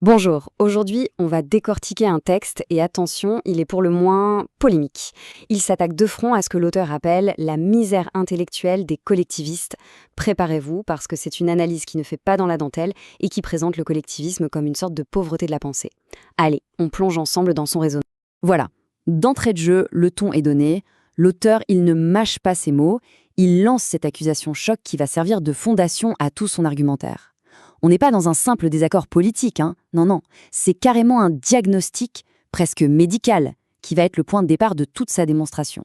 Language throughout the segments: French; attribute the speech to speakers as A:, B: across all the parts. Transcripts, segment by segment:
A: Bonjour, aujourd'hui on va décortiquer un texte et attention, il est pour le moins polémique. Il s'attaque de front à ce que l'auteur appelle la misère intellectuelle des collectivistes. Préparez-vous parce que c'est une analyse qui ne fait pas dans la dentelle et qui présente le collectivisme comme une sorte de pauvreté de la pensée. Allez, on plonge ensemble dans son raisonnement. Voilà, d'entrée de jeu, le ton est donné, l'auteur il ne mâche pas ses mots, il lance cette accusation choc qui va servir de fondation à tout son argumentaire. On n'est pas dans un simple désaccord politique, hein. Non, c'est carrément un diagnostic, presque médical, qui va être le point de départ de toute sa démonstration.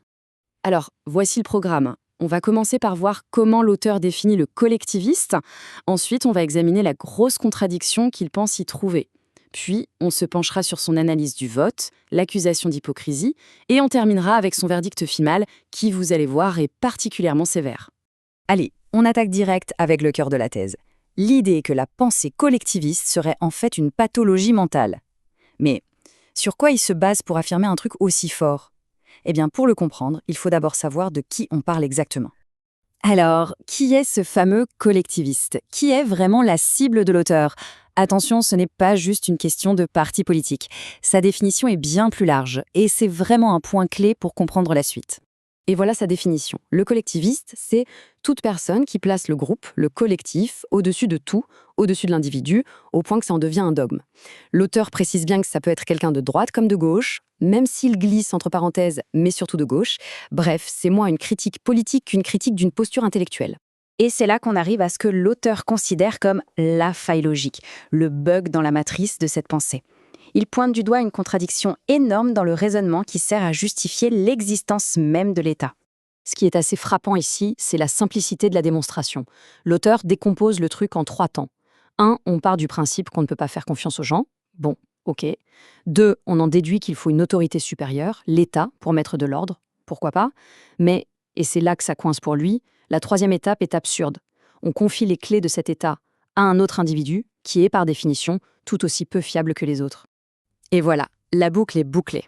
A: Alors, voici le programme. On va commencer par voir comment l'auteur définit le collectiviste. Ensuite, on va examiner la grosse contradiction qu'il pense y trouver. Puis, on se penchera sur son analyse du vote, l'accusation d'hypocrisie, et on terminera avec son verdict final, qui, vous allez voir, est particulièrement sévère. Allez, on attaque direct avec le cœur de la thèse. L'idée que la pensée collectiviste serait en fait une pathologie mentale. Mais sur quoi il se base pour affirmer un truc aussi fort? Eh bien, pour le comprendre, il faut d'abord savoir de qui on parle exactement. Alors, qui est ce fameux collectiviste? Qui est vraiment la cible de l'auteur? Attention, ce n'est pas juste une question de parti politique. Sa définition est bien plus large, et c'est vraiment un point clé pour comprendre la suite. Et voilà sa définition. Le collectiviste, c'est toute personne qui place le groupe, le collectif, au-dessus de tout, au-dessus de l'individu, au point que ça en devient un dogme. L'auteur précise bien que ça peut être quelqu'un de droite comme de gauche, même s'il glisse entre parenthèses, mais surtout de gauche. Bref, c'est moins une critique politique qu'une critique d'une posture intellectuelle. Et c'est là qu'on arrive à ce que l'auteur considère comme la faille logique, le bug dans la matrice de cette pensée. Il pointe du doigt une contradiction énorme dans le raisonnement qui sert à justifier l'existence même de l'État. Ce qui est assez frappant ici, c'est la simplicité de la démonstration. L'auteur décompose le truc en 3 temps. 1, on part du principe qu'on ne peut pas faire confiance aux gens. Bon, ok. 2, on en déduit qu'il faut une autorité supérieure, l'État, pour mettre de l'ordre. Pourquoi pas? Mais, et c'est là que ça coince pour lui, la 3e étape est absurde. On confie les clés de cet État à un autre individu, qui est par définition tout aussi peu fiable que les autres. Et voilà, la boucle est bouclée.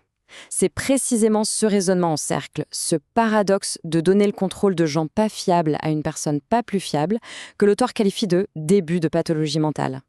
A: C'est précisément ce raisonnement en cercle, ce paradoxe de donner le contrôle de gens pas fiables à une personne pas plus fiable, que l'auteur qualifie de début de pathologie mentale.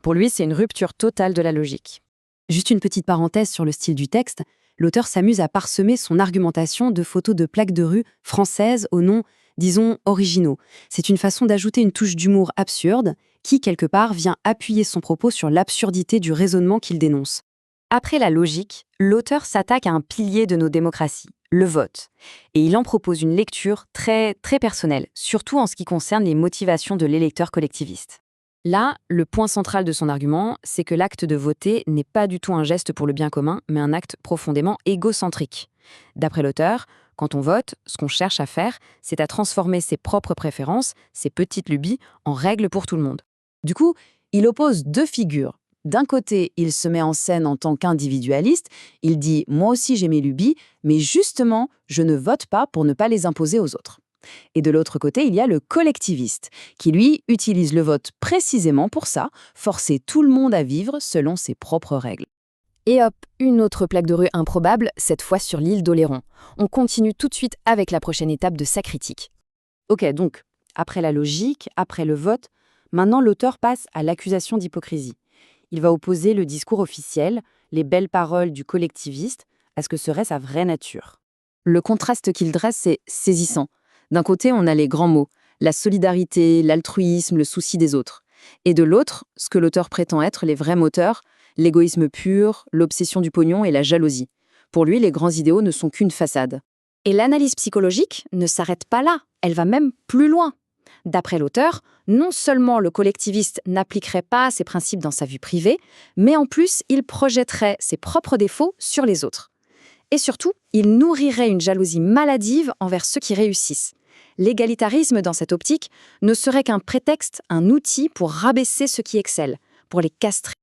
A: Pour lui, c'est une rupture totale de la logique. Juste une petite parenthèse sur le style du texte, l'auteur s'amuse à parsemer son argumentation de photos de plaques de rue françaises aux noms, disons, originaux. C'est une façon d'ajouter une touche d'humour absurde qui, quelque part, vient appuyer son propos sur l'absurdité du raisonnement qu'il dénonce. Après la logique, l'auteur s'attaque à un pilier de nos démocraties, le vote. Et il en propose une lecture très personnelle, surtout en ce qui concerne les motivations de l'électeur collectiviste. Là, le point central de son argument, c'est que l'acte de voter n'est pas du tout un geste pour le bien commun, mais un acte profondément égocentrique. D'après l'auteur, quand on vote, ce qu'on cherche à faire, c'est à transformer ses propres préférences, ses petites lubies, en règles pour tout le monde. Du coup, il oppose 2 figures. D'un côté, il se met en scène en tant qu'individualiste, il dit « moi aussi j'ai mes lubies, mais justement, je ne vote pas pour ne pas les imposer aux autres ». Et de l'autre côté, il y a le collectiviste, qui lui utilise le vote précisément pour ça, forcer tout le monde à vivre selon ses propres règles. Et hop, une autre plaque de rue improbable, cette fois sur l'île d'Oléron. On continue tout de suite avec la prochaine étape de sa critique. Ok, donc, après la logique, après le vote, maintenant l'auteur passe à l'accusation d'hypocrisie. Il va opposer le discours officiel, les belles paroles du collectiviste, à ce que serait sa vraie nature. Le contraste qu'il dresse est saisissant. D'un côté, on a les grands mots, la solidarité, l'altruisme, le souci des autres. Et de l'autre, ce que l'auteur prétend être les vrais moteurs, l'égoïsme pur, l'obsession du pognon et la jalousie. Pour lui, les grands idéaux ne sont qu'une façade. Et l'analyse psychologique ne s'arrête pas là, elle va même plus loin. D'après l'auteur, non seulement le collectiviste n'appliquerait pas ses principes dans sa vie privée, mais en plus, il projetterait ses propres défauts sur les autres. Et surtout, il nourrirait une jalousie maladive envers ceux qui réussissent. L'égalitarisme, dans cette optique, ne serait qu'un prétexte, un outil pour rabaisser ceux qui excellent, pour les castrer.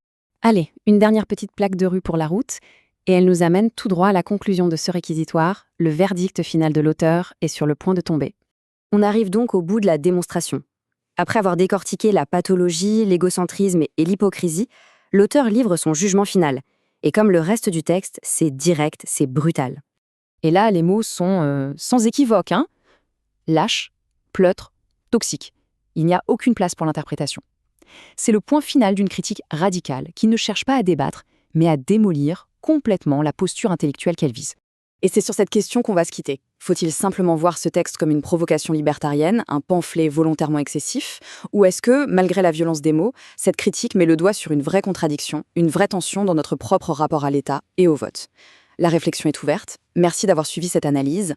A: Allez, une dernière petite plaque de rue pour la route, et elle nous amène tout droit à la conclusion de ce réquisitoire. Le verdict final de l'auteur est sur le point de tomber. On arrive donc au bout de la démonstration. Après avoir décortiqué la pathologie, l'égocentrisme et l'hypocrisie, l'auteur livre son jugement final. Et comme le reste du texte, c'est direct, c'est brutal. Et là, les mots sont sans équivoque, hein. Lâche, pleutre, toxique. Il n'y a aucune place pour l'interprétation.
B: C'est le point final d'une critique radicale qui ne cherche pas à débattre, mais à démolir complètement la posture intellectuelle qu'elle vise.
A: Et c'est sur cette question qu'on va se quitter. Faut-il simplement voir ce texte comme une provocation libertarienne, un pamphlet volontairement excessif, ou est-ce que, malgré la violence des mots, cette critique met le doigt sur une vraie contradiction, une vraie tension dans notre propre rapport à l'État et au vote? La réflexion est ouverte. Merci d'avoir suivi cette analyse.